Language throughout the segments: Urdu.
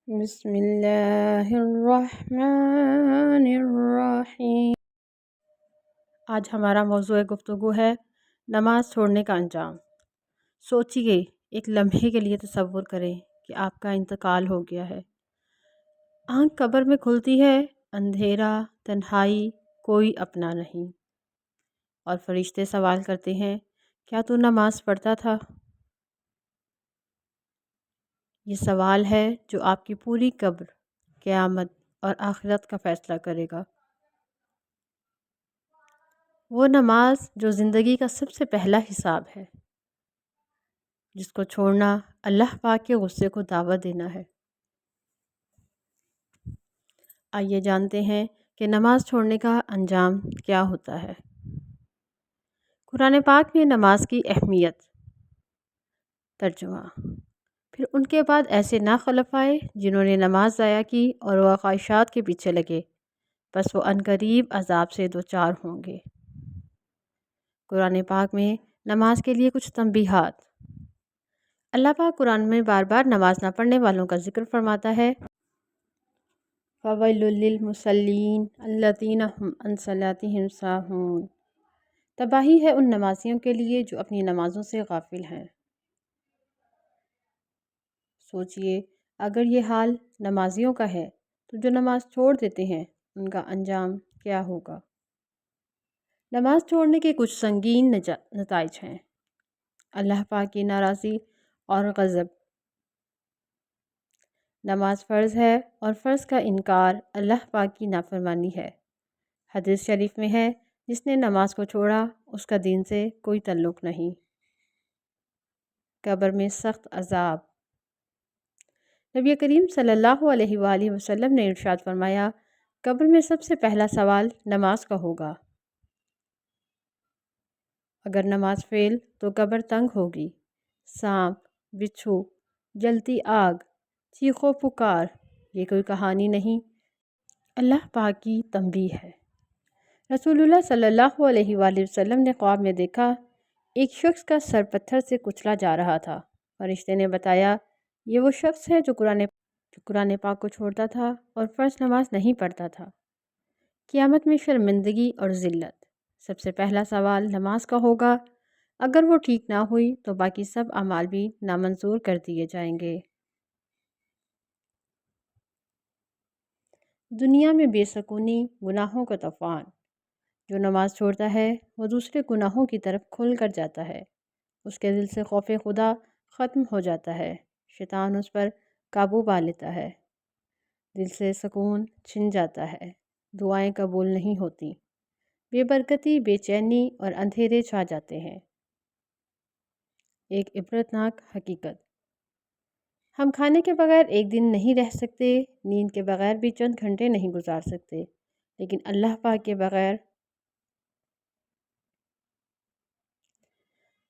بسم اللہ الرحمن الرحیم۔ آج ہمارا موضوع گفتگو ہے نماز چھوڑنے کا انجام۔ سوچئے، ایک لمحے کے لیے تصور کریں کہ آپ کا انتقال ہو گیا ہے۔ آنکھ قبر میں کھلتی ہے، اندھیرا، تنہائی، کوئی اپنا نہیں، اور فرشتے سوال کرتے ہیں، کیا تو نماز پڑھتا تھا؟ یہ سوال ہے جو آپ کی پوری قبر، قیامت اور آخرت کا فیصلہ کرے گا۔ وہ نماز جو زندگی کا سب سے پہلا حساب ہے، جس کو چھوڑنا اللہ پاک کے غصے کو دعوت دینا ہے۔ آئیے جانتے ہیں کہ نماز چھوڑنے کا انجام کیا ہوتا ہے۔ قرآن پاک میں نماز کی اہمیت ترجمہ۔ پھر ان کے بعد ایسے ناخلف آئے جنہوں نے نماز ضائع کی اور وہ خواہشات کے پیچھے لگے، پس وہ عنقریب عذاب سے دوچار ہوں گے۔ قرآن پاک میں نماز کے لیے کچھ تنبیہات۔ اللہ پاک قرآن میں بار بار نماز نہ پڑھنے والوں کا ذکر فرماتا ہے۔ فَوَيْلٌ لِّلْمُصَلِّينَ الَّذِينَ هُمْ عَنْ صَلَاتِهِمْ سَاهُونَ۔ تباہی ہے ان نمازیوں کے لیے جو اپنی نمازوں سے غافل ہیں۔ سوچئے، اگر یہ حال نمازیوں کا ہے تو جو نماز چھوڑ دیتے ہیں ان کا انجام کیا ہوگا؟ نماز چھوڑنے کے کچھ سنگین نتائج ہیں۔ اللہ پاک کی ناراضی اور غضب۔ نماز فرض ہے اور فرض کا انکار اللہ پاک کی نافرمانی ہے۔ حدیث شریف میں ہے، جس نے نماز کو چھوڑا اس کا دین سے کوئی تعلق نہیں۔ قبر میں سخت عذاب۔ نبی کریم صلی اللہ علیہ وآلہ وسلم نے ارشاد فرمایا، قبر میں سب سے پہلا سوال نماز کا ہوگا۔ اگر نماز فیل تو قبر تنگ ہوگی۔ سانپ، بچھو، جلتی آگ، چیخ و پکار، یہ کوئی کہانی نہیں، اللہ پاک کی تنبیہ ہے۔ رسول اللہ صلی اللہ علیہ وآلہ وسلم نے خواب میں دیکھا، ایک شخص کا سر پتھر سے کچلا جا رہا تھا۔ فرشتے نے بتایا، یہ وہ شخص ہے جو قرآن پاک کو چھوڑتا تھا اور فرض نماز نہیں پڑھتا تھا۔ قیامت میں شرمندگی اور ذلت۔ سب سے پہلا سوال نماز کا ہوگا۔ اگر وہ ٹھیک نہ ہوئی تو باقی سب اعمال بھی نامنظور کر دیے جائیں گے۔ دنیا میں بے سکونی، گناہوں کا طوفان۔ جو نماز چھوڑتا ہے وہ دوسرے گناہوں کی طرف کھل کر جاتا ہے۔ اس کے دل سے خوف خدا ختم ہو جاتا ہے۔ شیطان اس پر قابو پا لیتا ہے۔ دل سے سکون چھن جاتا ہے۔ دعائیں قبول نہیں ہوتی۔ بے برکتی، بے چینی اور اندھیرے چھا جاتے ہیں۔ ایک عبرتناک حقیقت۔ ہم کھانے کے بغیر ایک دن نہیں رہ سکتے، نیند کے بغیر بھی چند گھنٹے نہیں گزار سکتے، لیکن اللہ پاک کے بغیر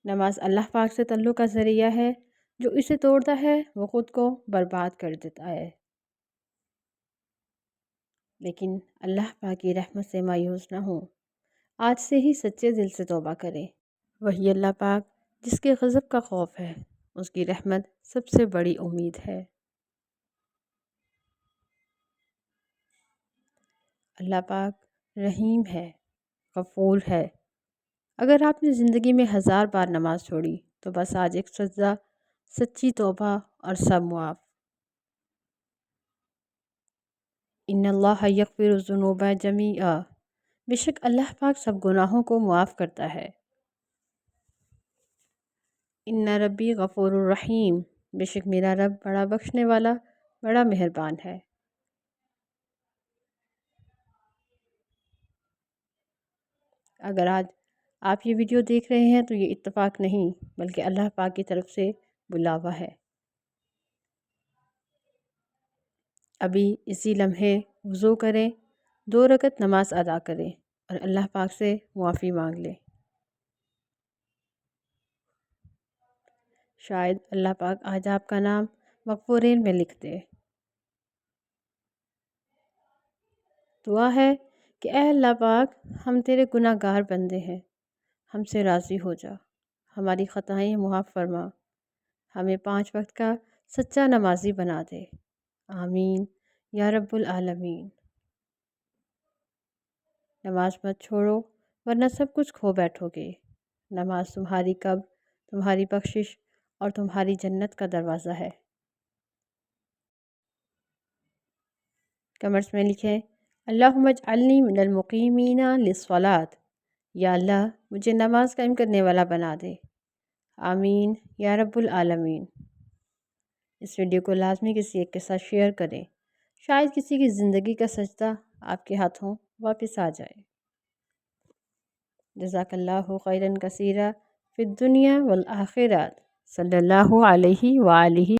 نماز اللہ پاک سے تعلق کا ذریعہ ہے۔ جو اسے توڑتا ہے وہ خود کو برباد کر دیتا ہے۔ لیکن اللہ پاک کی رحمت سے مایوس نہ ہوں، آج سے ہی سچے دل سے توبہ کریں۔ وہی اللہ پاک جس کے غضب کا خوف ہے، اس کی رحمت سب سے بڑی امید ہے۔ اللہ پاک رحیم ہے، غفور ہے۔ اگر آپ نے زندگی میں 1000 بار نماز چھوڑی تو بس آج ایک سجدہ، سچی توبہ اور سب معاف۔ ان اللہ یغفر الذنوب جمیعا۔ بے شک اللہ پاک سب گناہوں کو معاف کرتا ہے۔ ان ربی غفور الرحیم۔ بے شک میرا رب بڑا بخشنے والا، بڑا مہربان ہے۔ اگر آج آپ یہ ویڈیو دیکھ رہے ہیں تو یہ اتفاق نہیں بلکہ اللہ پاک کی طرف سے بلاوا ہے۔ ابھی اسی لمحے وضو کریں، 2 رکعت نماز ادا کریں اور اللہ پاک سے معافی مانگ لیں۔ شاید اللہ پاک آج آپ کا نام مغفورین میں لکھ دے۔ دعا ہے کہ اے اللہ پاک، ہم تیرے گناہ گار بندے ہیں، ہم سے راضی ہو جا، ہماری خطائیں معاف فرما، ہمیں 5 وقت کا سچا نمازی بنا دے، آمین یا رب العالمین۔ نماز مت چھوڑو ورنہ سب کچھ کھو بیٹھو گے۔ نماز تمہاری قبر، تمہاری بخشش اور تمہاری جنت کا دروازہ ہے۔ کمنٹس میں لکھیں اللہم اجعلنی من المقیمین للصلاۃ، یا اللہ مجھے نماز قائم کرنے والا بنا دے۔ آمین یا رب العالمین۔ اس ویڈیو کو لازمی کسی ایک کے ساتھ شیئر کریں، شاید کسی کی زندگی کا سجدہ آپ کے ہاتھوں واپس آ جائے۔ جزاک اللہ خیرا کثیرا فی الدنیا والآخرہ، صلی اللہ علیہ وآلہ